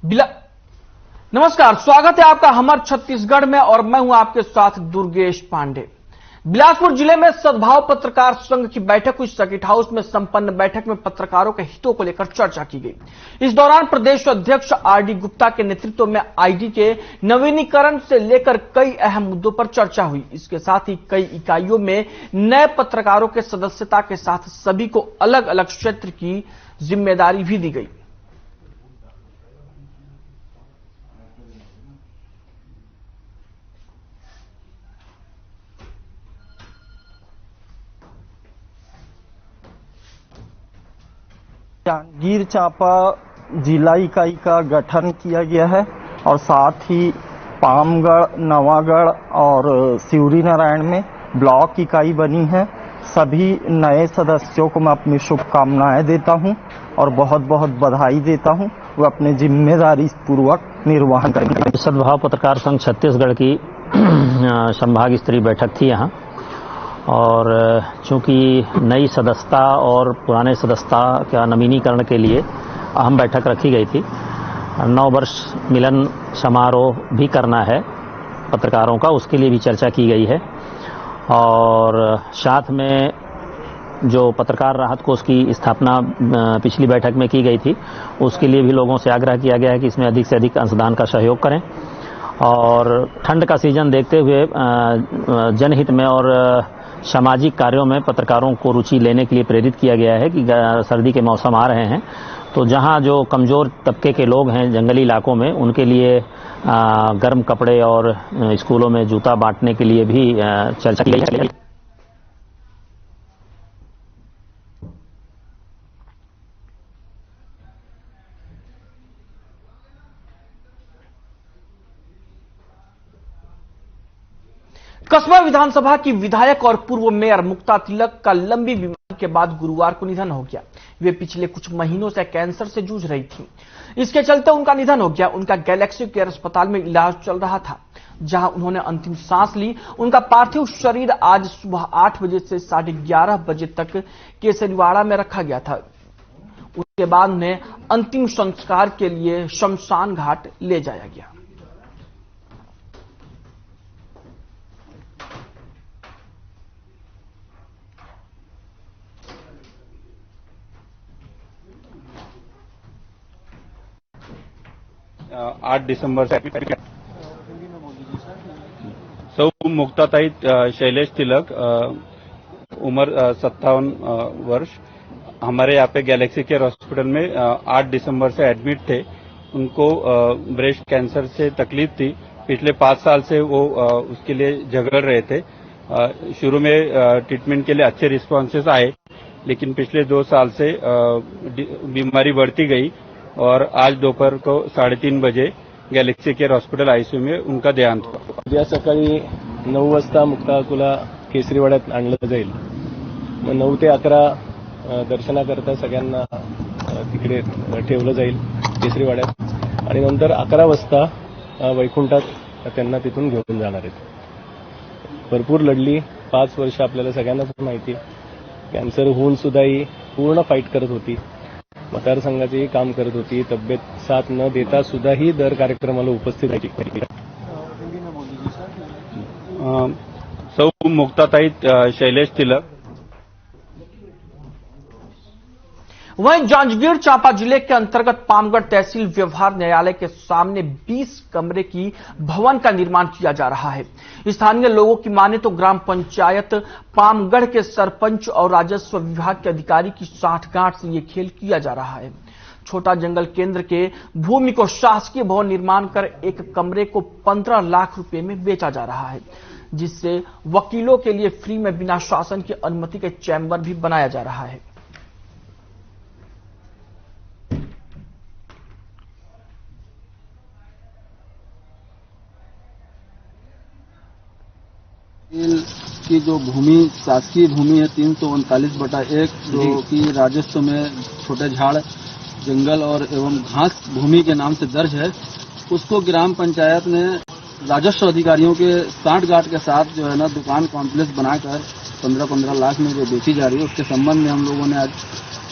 बिला नमस्कार, स्वागत है आपका हमर छत्तीसगढ़ में और मैं हूं आपके साथ दुर्गेश पांडे। बिलासपुर जिले में सद्भाव पत्रकार संघ की बैठक हुई। सर्किट हाउस में संपन्न बैठक में पत्रकारों के हितों को लेकर चर्चा की गई। इस दौरान प्रदेश अध्यक्ष आरडी गुप्ता के नेतृत्व में आईडी के नवीनीकरण से लेकर कई अहम मुद्दों पर चर्चा हुई। इसके साथ ही कई इकाइयों में नए पत्रकारों के सदस्यता के साथ सभी को अलग अलग क्षेत्र की जिम्मेदारी भी दी गई। जांजगीर चांपा जिला इकाई का गठन किया गया है और साथ ही पामगढ़, नवागढ़ और सिवरी नारायण में ब्लॉक इकाई बनी है। सभी नए सदस्यों को मैं अपनी शुभकामनाएं देता हूं और बहुत बहुत बधाई देता हूं। वो अपने जिम्मेदारी पूर्वक निर्वहन करेंगे। सद्भाव पत्रकार संघ छत्तीसगढ़ की संभाग स्तरीय बैठक थी यहाँ, और चूंकि नई सदस्यता और पुराने सदस्यता का नवीनीकरण के लिए अहम बैठक रखी गई थी। 9 वर्ष मिलन समारोह भी करना है पत्रकारों का, उसके लिए भी चर्चा की गई है। और साथ में जो पत्रकार राहत कोष की स्थापना पिछली बैठक में की गई थी, उसके लिए भी लोगों से आग्रह किया गया है कि इसमें अधिक से अधिक अंशदान का सहयोग करें। और ठंड का सीजन देखते हुए जनहित में और सामाजिक कार्यों में पत्रकारों को रुचि लेने के लिए प्रेरित किया गया है कि सर्दी के मौसम आ रहे हैं, तो जहां जो कमजोर तबके के लोग हैं जंगली इलाकों में, उनके लिए गर्म कपड़े और स्कूलों में जूता बांटने के लिए भी चर्चा की गई है। कस्बा विधानसभा की विधायक और पूर्व मेयर मुक्ता तिलक का लंबी बीमारी के बाद गुरुवार को निधन हो गया। वे पिछले कुछ महीनों से कैंसर से जूझ रही थीं। इसके चलते उनका निधन हो गया। उनका गैलेक्सी केयर अस्पताल में इलाज चल रहा था, जहां उन्होंने अंतिम सांस ली। उनका पार्थिव शरीर आज सुबह 8 बजे से 11:30 बजे तक केसरीवाड़ा में रखा गया था। उसके बाद उन्हें अंतिम संस्कार के लिए शमशान घाट ले जाया गया। आठ दिसंबर से सौ मुक्ताताई शैलेश तिलक, उम्र 57 वर्ष, हमारे यहाँ पे गैलेक्सी केयर हॉस्पिटल में 8 दिसंबर से एडमिट थे। उनको ब्रेस्ट कैंसर से तकलीफ थी। पिछले 5 साल से वो उसके लिए झगड़ रहे थे। शुरू में ट्रीटमेंट के लिए अच्छे रिस्पॉन्सेस आए, लेकिन पिछले 2 साल से बीमारी बढ़ती गई और आज दोपहर को 3:30 बजे गॅलेक्सी केयर हॉस्पिटल आयसीयू में उनका देहांत हुआ। उद्या सकाळी 9 वाजता मुक्ताकुला केसरीवाड्यात आणलं जाईल। मग 9 ते 11 दर्शनाकरता सगळ्यांना तिकडे ठेवलं जाईल केसरीवाड्यात, आणि नंतर 11 वाजता वैकुंठात त्यांना तिथून घेऊन जाणार आहेत। भरपूर लढली, 5 वर्ष आपल्याला सगळ्यांनाच माहिती। कॅन्सर होऊन सुद्धा ही पूर्ण फाईट करत होती, मतदारसंघाचेही काम करत होती। तब्येत साथ न देता सुद्धा ही दर कार्यक्रमाला उपस्थित राहिली। सौ मुक्ताताई शैलेश तिलक। वहीं जांजगीर चांपा जिले के अंतर्गत पामगढ़ तहसील व्यवहार न्यायालय के सामने 20 कमरे की भवन का निर्माण किया जा रहा है। स्थानीय लोगों की माने तो ग्राम पंचायत पामगढ़ के सरपंच और राजस्व विभाग के अधिकारी की साठगांठ से यह खेल किया जा रहा है। छोटा जंगल केंद्र के भूमि को शासकीय भवन निर्माण कर एक कमरे को 15 लाख रुपए में बेचा जा रहा है, जिससे वकीलों के लिए फ्री में बिना शासन की अनुमति के चैम्बर भी बनाया जा रहा है। की जो भूमि शासकीय भूमि है 339/1, जो कि राजस्व में छोटे झाड़, जंगल और एवं घास भूमि के नाम से दर्ज है, उसको ग्राम पंचायत ने राजस्व अधिकारियों के साठगांठ के साथ जो है ना दुकान कॉम्प्लेक्स बनाकर 15-15 लाख में जो बेची जा रही है, उसके संबंध में हम लोगों ने आज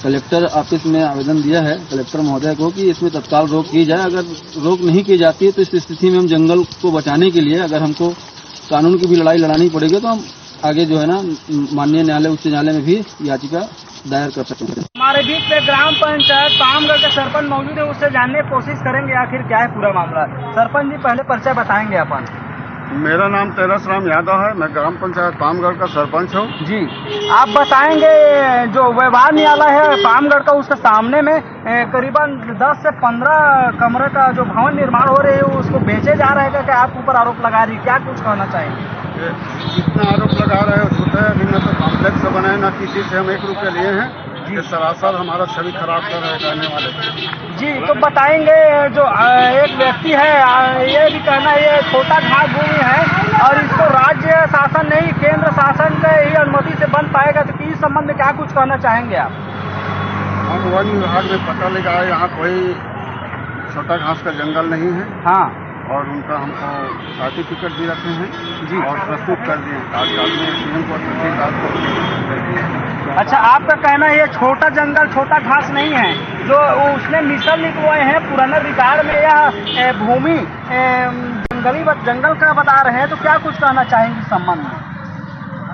कलेक्टर ऑफिस में आवेदन दिया है कलेक्टर महोदय को कि इसमें तत्काल रोक की जाए। अगर रोक नहीं की जाती है तो इस स्थिति में हम जंगल को बचाने के लिए अगर हमको कानून की भी लड़ाई लड़ानी पड़ेगी तो हम आगे जो है ना माननीय न्यायालय उच्च न्यायालय में भी याचिका दायर कर सकते हैं। हमारे बीच में ग्राम पंचायत पामगढ़ के सरपंच मौजूद है, उससे जानने की कोशिश करेंगे आखिर क्या है पूरा मामला। सरपंच जी पहले परिचय बताएंगे अपन। मेरा नाम तेरस राम यादव है, मैं ग्राम पंचायत पामगढ़ का सरपंच हूँ। जी, आप बताएंगे जो व्यवहार न्यायालय है पामगढ़ का, उसके सामने में करीबन 10 से 15 कमरे का जो भवन निर्माण हो रहे है उसको बेचे जा रहे हैं, क्या आपके ऊपर आरोप लगा रही है, क्या कुछ कहना चाहेंगे? जितना आरोप लगा रहे हो झूठा है। अभी न तो कॉम्प्लेक्स बनाए न किसी से हम 1 रुपया लिए हैं। ये सरासर हमारा छवि खराब कर रहे हैं कहने वाले। जी, तो बताएंगे जो एक व्यक्ति है ये भी कहना है ये छोटा घास भूमि है और इसको राज्य शासन नहीं केंद्र शासन के ही अनुमति से बन पाएगा, तो इस संबंध में क्या कुछ कहना चाहेंगे आप? हम वन विभाग में पता लगाए, यहाँ कोई छोटा घास का जंगल नहीं है। हाँ, और उनका हमको सर्टिफिकेट भी रखे हैं जी और प्रस्तुत कर दिए कागजात में सीएम को तहसीलदार को। अच्छा, आपका कहना है ये छोटा जंगल छोटा घास नहीं है, जो उसने मिसल लिखवाए हैं पुराने रिकॉर्ड में यह भूमि जंगल का बता रहे हैं, तो क्या कुछ कहना चाहेंगे इस संबंध में?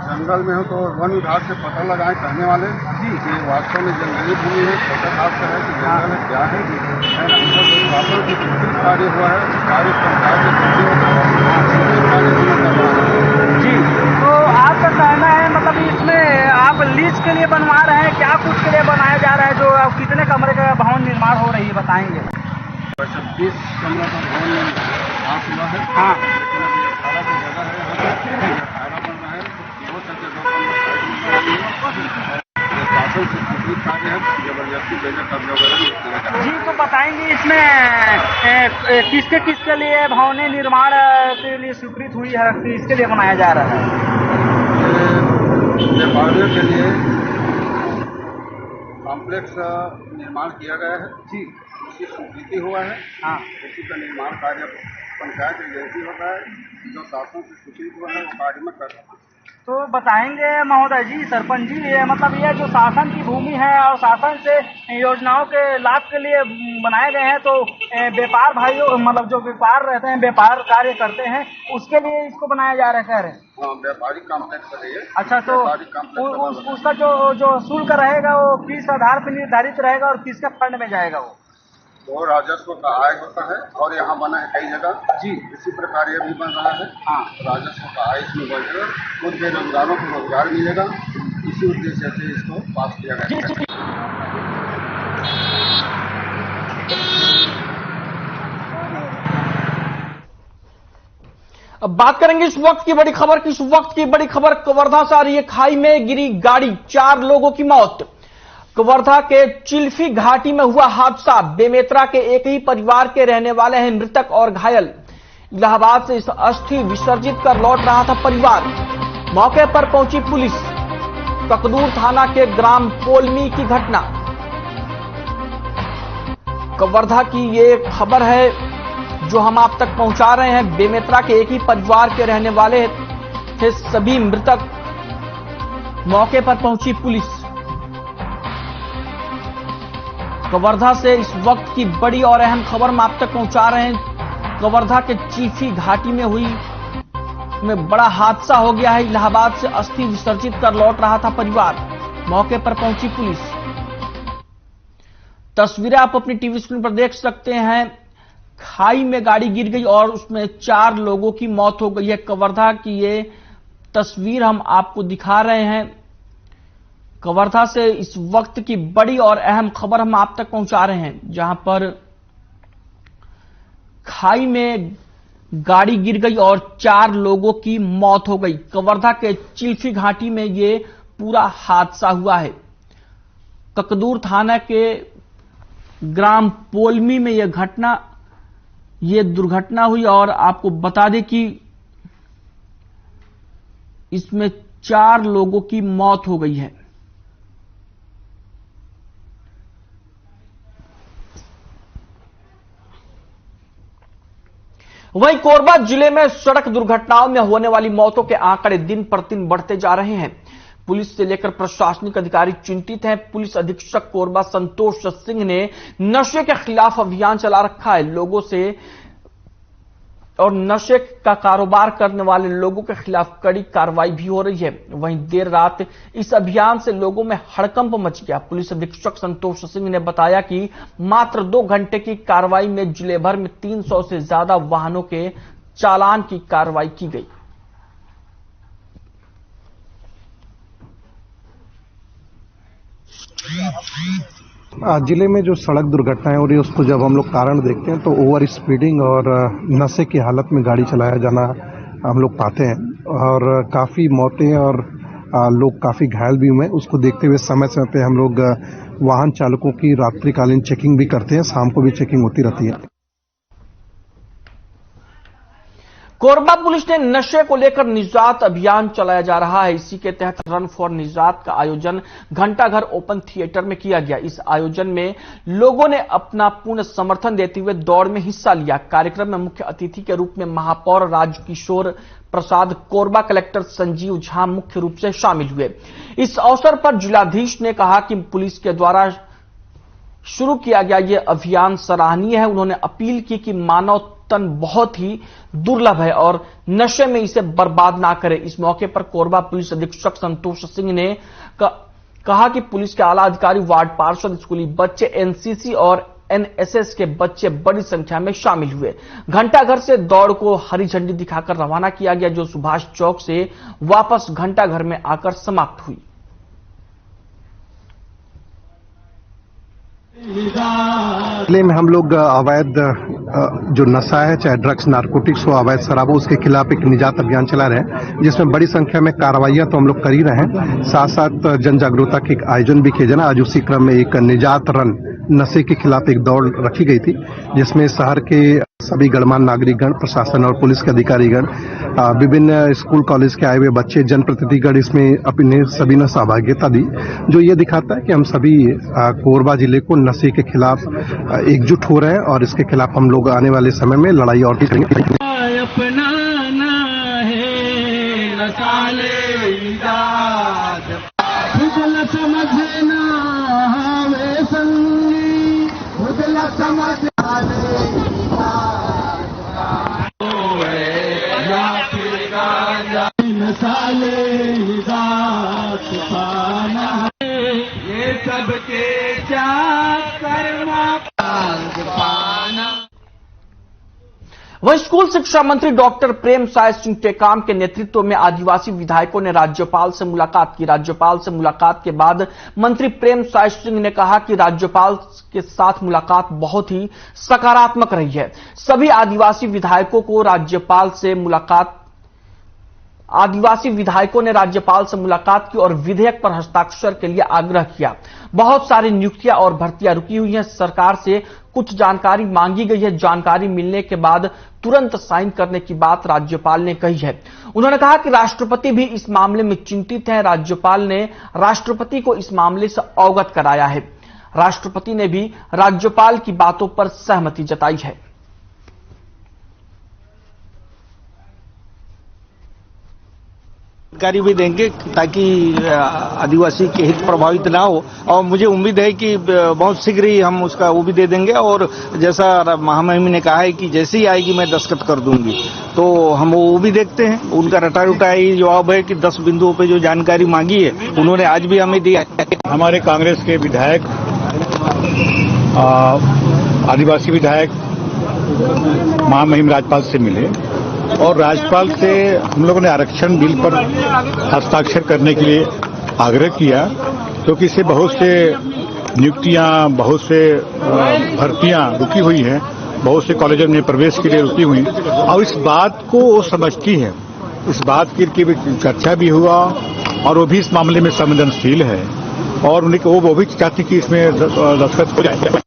जंगल में हो तो वन विभाग से पता लगाए कहने वाले जी कि वास्तव में जंगली भूमि है, छोटा घास का है कि जंगल है, क्या है। शासन की विस्तृत कार्य हुआ है, कार्य जी, तो आपका कहना है मतलब इसमें आप लीज के लिए बनवा रहे हैं, क्या कुछ के लिए बनाया जा रहा है, जो कितने कमरे का भवन निर्माण हो रही है बताएंगे? 20 कमरा का भवन पास हुआ है। हाँ, 18 की जगह है, 18 बन रहा है। हो सके 2 कमरा शासन से स्वीकृत कार्य है, जबरदस्ती बेचे कब्जा वगैरह। जी, तो बताएंगे इसमें किसके किसके लिए भवने निर्माण के लिए स्वीकृत हुई है, किसके लिए बनाया जा रहा है? व्यापारियों के लिए कॉम्प्लेक्स निर्माण किया गया है जी, उसकी स्वीकृति हुआ है। हाँ, उसी का निर्माण कार्य पंचायत एजेंसी होता है, जो शासन से स्वीकृत हुआ है वो कार्य में कर रहा है। तो बताएंगे महोदय जी, सरपंच जी, ये मतलब ये जो शासन की भूमि है और शासन से योजनाओं के लाभ के लिए बनाए गए हैं, तो व्यापार भाइयों मतलब जो व्यापार रहते हैं, व्यापार कार्य करते हैं, उसके लिए इसको बनाया जा रहा है कह रहे हैं? हाँ, व्यापारिक कॉम्प्लेक्स है ये। अच्छा, तो उसका जो शुल्क रहेगा वो किस आधार पर निर्धारित रहेगा और किसके फंड में जाएगा? वो राजस्व का आय होता है और यहाँ बना है कई जगह जी, इसी प्रकार ये भी बन रहा है। हाँ, राजस्व का आय इसमें बढ़ेगा, कुछ बेरोजगारों को रोजगार मिलेगा, इसी उद्देश्य से इसको पास किया गया है। अब बात करेंगे इस वक्त की बड़ी खबर की। इस वक्त की बड़ी खबर कवर्धा से आ रही है। खाई में गिरी गाड़ी, 4 लोगों की मौत। कवर्धा के चिल्फी घाटी में हुआ हादसा। बेमेतरा के एक ही परिवार के रहने वाले हैं मृतक और घायल। इलाहाबाद से इस अस्थि विसर्जित कर लौट रहा था परिवार। मौके पर पहुंची पुलिस। ककदूर थाना के ग्राम पोलमी की घटना। कवर्धा की ये खबर है जो हम आप तक पहुंचा रहे हैं। बेमेतरा के एक ही परिवार के रहने वाले थे सभी मृतक। मौके पर पहुंची पुलिस। कवर्धा से इस वक्त की बड़ी और अहम खबर हम आप तक पहुंचा रहे हैं। कवर्धा के चिल्फी घाटी में बड़ा हादसा हो गया है। इलाहाबाद से अस्थि विसर्जित कर लौट रहा था परिवार। मौके पर पहुंची पुलिस। तस्वीरें आप अपनी टीवी स्क्रीन पर देख सकते हैं। खाई में गाड़ी गिर गई और उसमें 4 लोगों की मौत हो गई है। कवर्धा की ये तस्वीर हम आपको दिखा रहे हैं। कवर्धा से इस वक्त की बड़ी और अहम खबर हम आप तक पहुंचा रहे हैं, जहां पर खाई में गाड़ी गिर गई और 4 लोगों की मौत हो गई। कवर्धा के चिल्फी घाटी में ये पूरा हादसा हुआ है। ककदूर थाना के ग्राम पोलमी में ये दुर्घटना हुई और आपको बता दें कि इसमें 4 लोगों की मौत हो गई है। वहीं कोरबा जिले में सड़क दुर्घटनाओं में होने वाली मौतों के आंकड़े दिन प्रतिदिन बढ़ते जा रहे हैं। पुलिस से लेकर प्रशासनिक अधिकारी चिंतित हैं। पुलिस अधीक्षक कोरबा संतोष सिंह ने नशे के खिलाफ अभियान चला रखा है। लोगों से और नशे का कारोबार करने वाले लोगों के खिलाफ कड़ी कार्रवाई भी हो रही है। वहीं देर रात इस अभियान से लोगों में हड़कंप मच गया। पुलिस अधीक्षक संतोष सिंह ने बताया कि मात्र 2 घंटे की कार्रवाई में जिले भर में 300 से ज्यादा वाहनों के चालान की कार्रवाई की गई। जिले में जो सड़क दुर्घटनाएं हो रही है उसको जब हम लोग कारण देखते हैं तो ओवर स्पीडिंग और नशे की हालत में गाड़ी चलाया जाना हम लोग पाते हैं और काफ़ी मौतें और लोग काफ़ी घायल भी हुए। उसको देखते हुए समय समय पे हम लोग वाहन चालकों की रात्रिकालीन चेकिंग भी करते हैं, शाम को भी चेकिंग होती रहती है। कोरबा पुलिस ने नशे को लेकर निजात अभियान चलाया जा रहा है। इसी के तहत रन फॉर निजात का आयोजन घंटाघर ओपन थिएटर में किया गया। इस आयोजन में लोगों ने अपना पूर्ण समर्थन देते हुए दौड़ में हिस्सा लिया। कार्यक्रम में मुख्य अतिथि के रूप में महापौर राजकिशोर प्रसाद, कोरबा कलेक्टर संजीव झा मुख्य रूप से शामिल हुए। इस अवसर पर जिलाधीश ने कहा कि पुलिस के द्वारा शुरू किया गया यह अभियान सराहनीय है। उन्होंने अपील की कि मानव तन बहुत ही दुर्लभ है और नशे में इसे बर्बाद ना करे। इस मौके पर कोरबा पुलिस अधीक्षक संतोष सिंह ने कहा कि पुलिस के आला अधिकारी, वार्ड पार्षद, स्कूली बच्चे, एनसीसी और एनएसएस के बच्चे बड़ी संख्या में शामिल हुए। घंटाघर से दौड़ को हरी झंडी दिखाकर रवाना किया गया, जो सुभाष चौक से वापस घंटाघर में आकर समाप्त हुई। जिले में हम लोग अवैध जो नशा है, चाहे ड्रग्स, नारकोटिक्स हो, अवैध शराब हो, उसके खिलाफ एक निजात अभियान चला रहे हैं, जिसमें बड़ी संख्या में कार्रवाइयां तो हम लोग कर ही रहे हैं, साथ साथ जन जागरूकता के आयोजन भी किए जाना। आज उसी क्रम में एक निजात रन नशे के खिलाफ एक दौड़ रखी गई थी, जिसमें शहर के सभी गणमान्य नागरिकगण, प्रशासन और पुलिस के अधिकारीगण, विभिन्न स्कूल कॉलेज के आए हुए बच्चे, जनप्रतिनिधिगण इसमें अपने सभी ने सहभागिता दी, जो ये दिखाता है कि हम सभी कोरबा जिले को नशे के खिलाफ एकजुट हो रहे हैं और इसके खिलाफ हम लोग आने वाले समय में लड़ाई और भी करेंगे। अपनाना है रसाले निजात, खुदला समझना हवे संगी, खुदला समझ नसाले निजात पाना है, ये सबके क्या कर्मा पाना। वहीं स्कूल शिक्षा मंत्री डॉक्टर प्रेम साय सिंह टेकाम के नेतृत्व में आदिवासी विधायकों ने राज्यपाल से मुलाकात की। राज्यपाल से मुलाकात के बाद मंत्री प्रेम साय सिंह ने कहा कि राज्यपाल के साथ मुलाकात बहुत ही सकारात्मक रही है। सभी आदिवासी विधायकों ने राज्यपाल से मुलाकात की और विधेयक पर हस्ताक्षर के लिए आग्रह किया। बहुत सारी नियुक्तियां और भर्तियां रुकी हुई हैं। सरकार से कुछ जानकारी मांगी गई है। जानकारी मिलने के बाद तुरंत साइन करने की बात राज्यपाल ने कही है। उन्होंने कहा कि राष्ट्रपति भी इस मामले में चिंतित हैं। राज्यपाल ने राष्ट्रपति को इस मामले से अवगत कराया है। राष्ट्रपति ने भी राज्यपाल की बातों पर सहमति जताई है। जानकारी भी देंगे ताकि आदिवासी के हित प्रभावित ना हो, और मुझे उम्मीद है कि बहुत शीघ्र ही हम उसका वो भी दे देंगे। और जैसा महामहिम ने कहा है कि जैसे ही आएगी मैं दस्तखत कर दूंगी, तो हम वो भी देखते हैं। उनका रटा रुटा ही जवाब है कि 10 बिंदुओं पे जो जानकारी मांगी है उन्होंने आज भी हमें दिया। हमारे कांग्रेस के विधायक, आदिवासी विधायक महामहिम राज्यपाल से मिले और राज्यपाल से हम लोगों ने आरक्षण बिल पर हस्ताक्षर करने के लिए आग्रह किया, क्योंकि इससे बहुत से नियुक्तियां, बहुत से भर्तियां रुकी हुई हैं, बहुत से कॉलेजों में प्रवेश के लिए रुकी हुई, और इस बात को वो समझती है। इस बात की चर्चा भी हुआ और वो भी इस मामले में संवेदनशील है और वो भी चाहती कि इसमें दस्तखत हो जाए।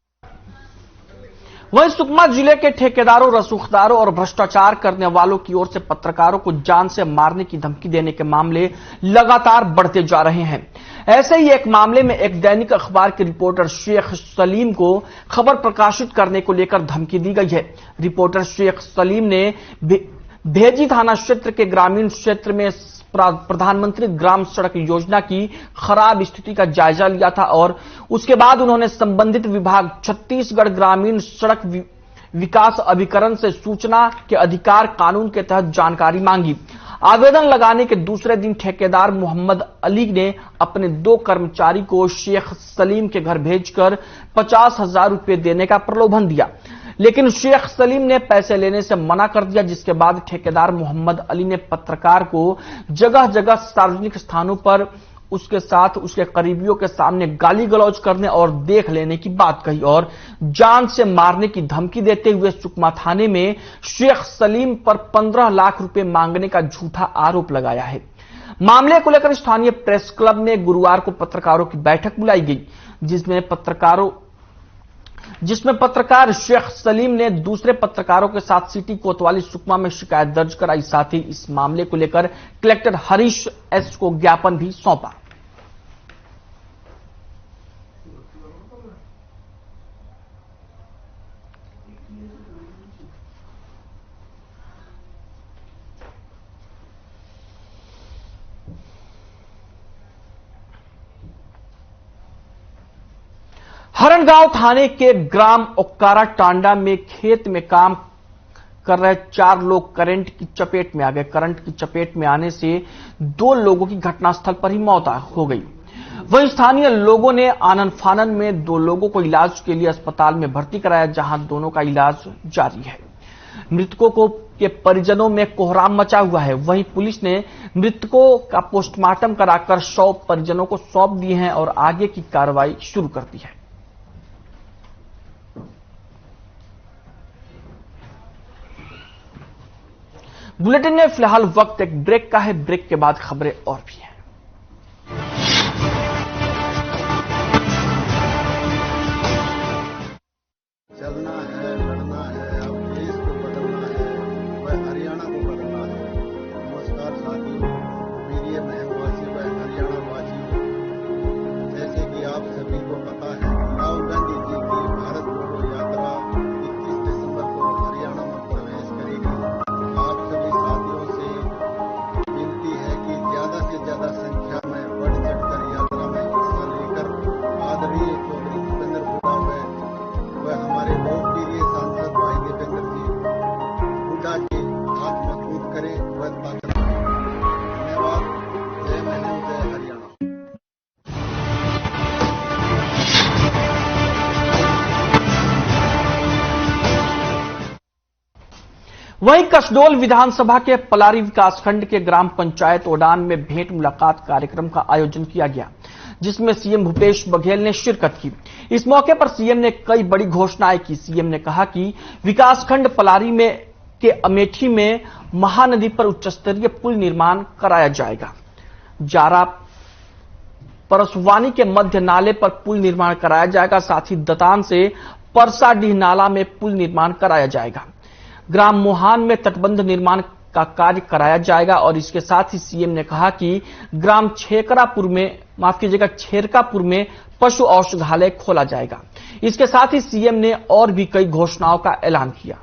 वहीं सुकमा जिले के ठेकेदारों, रसूखदारों और भ्रष्टाचार करने वालों की ओर से पत्रकारों को जान से मारने की धमकी देने के मामले लगातार बढ़ते जा रहे हैं। ऐसे ही एक मामले में एक दैनिक अखबार के रिपोर्टर शेख सलीम को खबर प्रकाशित करने को लेकर धमकी दी गई है। रिपोर्टर शेख सलीम ने भेजी थाना क्षेत्र के ग्रामीण क्षेत्र में प्रधानमंत्री ग्राम सड़क योजना की खराब स्थिति का जायजा लिया था और उसके बाद उन्होंने संबंधित विभाग छत्तीसगढ़ ग्रामीण सड़क विकास अभिकरण से सूचना के अधिकार कानून के तहत जानकारी मांगी। आवेदन लगाने के दूसरे दिन ठेकेदार मोहम्मद अली ने अपने 2 कर्मचारी को शेख सलीम के घर भेजकर 50,000 रुपए देने का प्रलोभन दिया, लेकिन शेख सलीम ने पैसे लेने से मना कर दिया, जिसके बाद ठेकेदार मोहम्मद अली ने पत्रकार को जगह जगह सार्वजनिक स्थानों पर उसके साथ उसके करीबियों के सामने गाली गलौज करने और देख लेने की बात कही और जान से मारने की धमकी देते हुए सुकमा थाने में शेख सलीम पर 15 लाख रुपए मांगने का झूठा आरोप लगाया है। मामले को लेकर स्थानीय प्रेस क्लब में गुरुवार को पत्रकारों की बैठक बुलाई गई, जिसमें पत्रकार शेख सलीम ने दूसरे पत्रकारों के साथ सिटी कोतवाली सुकमा में शिकायत दर्ज कराई। साथ ही इस मामले को लेकर कलेक्टर हरीश एस को ज्ञापन भी सौंपा। हरणगांव थाने के ग्राम ओक्कारा टांडा में खेत में काम कर रहे 4 लोग करंट की चपेट में आ गए। करंट की चपेट में आने से 2 लोगों की घटनास्थल पर ही मौत हो गई। वहीं स्थानीय लोगों ने आनन फानन में 2 लोगों को इलाज के लिए अस्पताल में भर्ती कराया, जहां दोनों का इलाज जारी है। मृतकों के परिजनों में कोहराम मचा हुआ है। वहीं पुलिस ने मृतकों का पोस्टमार्टम कराकर शव परिजनों को सौंप दिए हैं और आगे की कार्रवाई शुरू कर दी है। बुलेटिन में फिलहाल वक्त एक ब्रेक का है। ब्रेक के बाद खबरें और भी हैं। चलना है, लड़ना है, अब देश को बदलना है, वह हरियाणा को बदलना है। नमस्कार साथियों, प्रिय महमवासी व हरियाणा वासियों, जैसे कि आप सभी को पता है, राहुल गांधी जी की भारत जोड़ो यात्रा 21 दिसंबर को हरियाणा में प्रवेश करेगी। आप सभी साथियों से विनती है कि ज्यादा से ज्यादा संख्या में बढ़ चढ़कर यात्रा में हिस्सा लेकर आदरणीय चौधरी भूपेंद्र हुड्डा व हमारे लोकप्रिय सांसद भाई देवेंद्र जी हुड्डा के हाथ मजबूत करें व ताकत दें। धन्यवाद। जय महिंद, जय हरियाणा। वहीं कसडोल विधानसभा के पलारी विकासखंड के ग्राम पंचायत ओडान में भेंट मुलाकात कार्यक्रम का आयोजन किया गया, जिसमें सीएम भूपेश बघेल ने शिरकत की। इस मौके पर सीएम ने कई बड़ी घोषणाएं की। सीएम ने कहा कि विकासखंड पलारी में के अमेठी में महानदी पर उच्च स्तरीय पुल निर्माण कराया जाएगा। जारा परसवानी के मध्य नाले पर पुल निर्माण कराया जाएगा। साथ ही दतान से परसाडीह नाला में पुल निर्माण कराया जाएगा। ग्राम मोहान में तटबंध निर्माण का कार्य कराया जाएगा और इसके साथ ही सीएम ने कहा कि ग्राम छेरकापुर में पशु औषधालय खोला जाएगा। इसके साथ ही सीएम ने और भी कई घोषणाओं का ऐलान किया।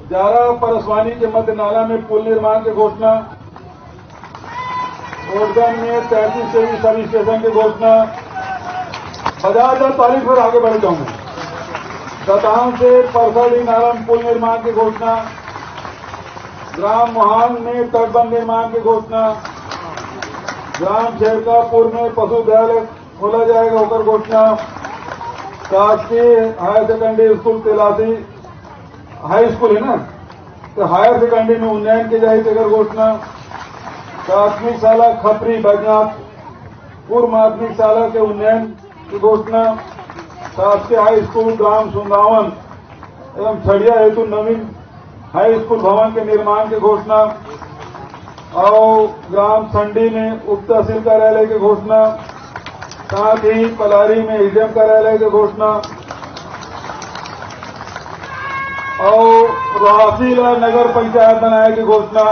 जारा परसवानी के मध्य नाला में पुल निर्माण की घोषणा, ओडगन में 33 से सब स्टेशन की घोषणा, 1040 पर आगे बढ़ जाऊंगा। दतान से परसाडी नाला में पुल निर्माण की घोषणा, ग्राम मोहान में तटबंध निर्माण की घोषणा, ग्राम शेरकापुर में पशु विद्यालय खोला जाएगा होकर घोषणा, शासकीय higher secondary school Telasi high school है ना, तो हायर सेकेंडरी में उन्नयन की जाएगी तेकर घोषणा, प्राथमिक शाला खपरी बैजनाथ पूर्व माध्यमिक शाला के उन्नयन की घोषणा, शासकीय हाई स्कूल ग्राम सुंदावन एवं छड़िया हेतु नवीन हाई स्कूल भवन के निर्माण की घोषणा और ग्राम संडी में उप तहसील कार्यालय की घोषणा, साथ ही पलारी में एडीएम कार्यालय की घोषणा और रोहासीला नगर पंचायत बनाने की घोषणा।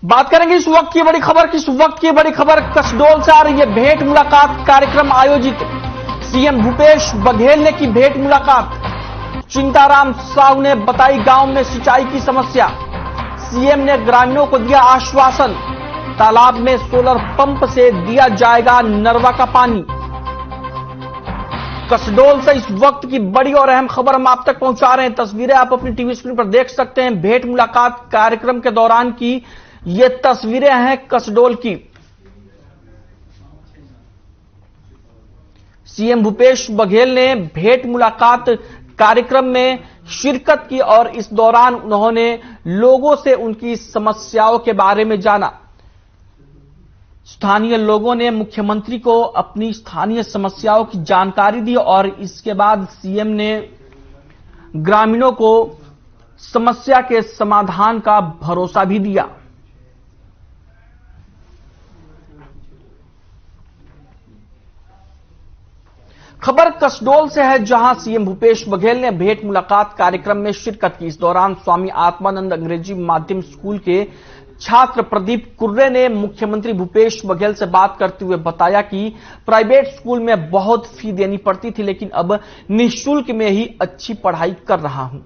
बात करेंगे इस वक्त की बड़ी खबर की। इस वक्त की बड़ी खबर कसडोल से आ रही है। भेंट मुलाकात कार्यक्रम आयोजित, सीएम भूपेश बघेल ने की भेंट मुलाकात। चिंताराम साहू ने बताई गांव में सिंचाई की समस्या। सीएम ने ग्रामीणों को दिया आश्वासन, तालाब में सोलर पंप से दिया जाएगा नरवा का पानी। कसडोल से इस वक्त की बड़ी और अहम खबर हम आप तक पहुंचा रहे हैं। तस्वीरें आप अपनी टीवी स्क्रीन पर देख सकते हैं। भेंट मुलाकात कार्यक्रम के दौरान की ये तस्वीरें हैं कसडोल की। सीएम भूपेश बघेल ने भेंट मुलाकात कार्यक्रम में शिरकत की और इस दौरान उन्होंने लोगों से उनकी समस्याओं के बारे में जाना। स्थानीय लोगों ने मुख्यमंत्री को अपनी स्थानीय समस्याओं की जानकारी दी और इसके बाद सीएम ने ग्रामीणों को समस्या के समाधान का भरोसा भी दिया। खबर कसडोल से है, जहां सीएम भूपेश बघेल ने भेंट मुलाकात कार्यक्रम में शिरकत की। इस दौरान स्वामी आत्मानंद अंग्रेजी माध्यम स्कूल के छात्र प्रदीप कुर्रे ने मुख्यमंत्री भूपेश बघेल से बात करते हुए बताया कि प्राइवेट स्कूल में बहुत फी देनी पड़ती थी, लेकिन अब निःशुल्क में ही अच्छी पढ़ाई कर रहा हूं।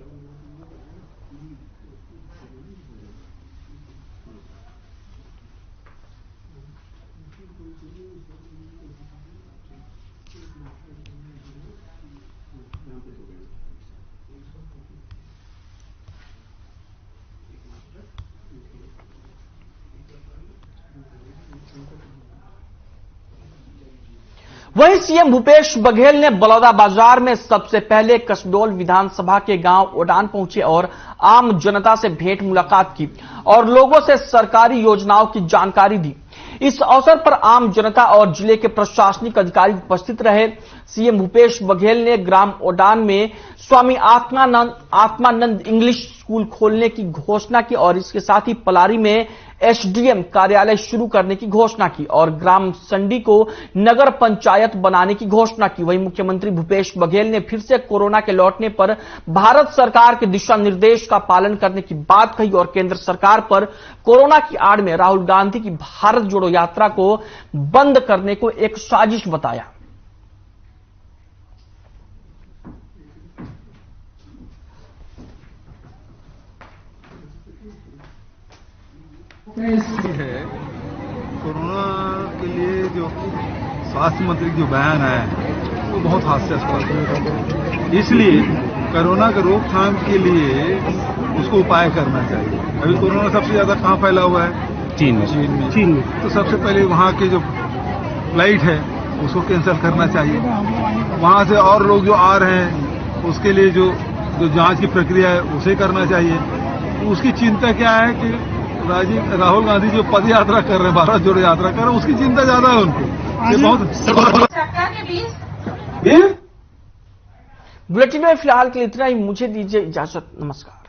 वहीं सीएम भूपेश बघेल ने बलौदाबाजार में सबसे पहले कसडोल विधानसभा के गांव ओडान पहुंचे और आम जनता से भेंट मुलाकात की और लोगों से सरकारी योजनाओं की जानकारी दी। इस अवसर पर आम जनता और जिले के प्रशासनिक अधिकारी उपस्थित रहे। सीएम भूपेश बघेल ने ग्राम ओडान में स्वामी आत्मानंद इंग्लिश स्कूल खोलने की घोषणा की और इसके साथ ही पलारी में एसडीएम कार्यालय शुरू करने की घोषणा की और ग्राम संडी को नगर पंचायत बनाने की घोषणा की। वहीं मुख्यमंत्री भूपेश बघेल ने फिर से कोरोना के लौटने पर भारत सरकार के दिशा निर्देश का पालन करने की बात कही और केंद्र सरकार पर कोरोना की आड़ में राहुल गांधी की भारत जोड़ो यात्रा को बंद करने को एक साजिश बताया। है कोरोना के लिए जो स्वास्थ्य मंत्री जो बयान है वो बहुत हास्यास्पद है। इसलिए कोरोना के रोकथाम के लिए उसको उपाय करना चाहिए। अभी कोरोना सबसे ज्यादा कहाँ फैला हुआ है? चीन में। तो सबसे पहले वहाँ के जो फ्लाइट है उसको कैंसिल करना चाहिए। वहाँ से और लोग जो आ रहे हैं उसके लिए जो जांच की प्रक्रिया है उसे करना चाहिए। तो उसकी चिंता क्या है कि राहुल गांधी जो पद यात्रा कर रहे हैं, भारत जोड़ो यात्रा कर रहे हैं, उसकी चिंता ज्यादा है उनको। ये बहुत बुलेटिन में फिलहाल के लिए इतना ही। मुझे दीजिए इजाजत। नमस्कार।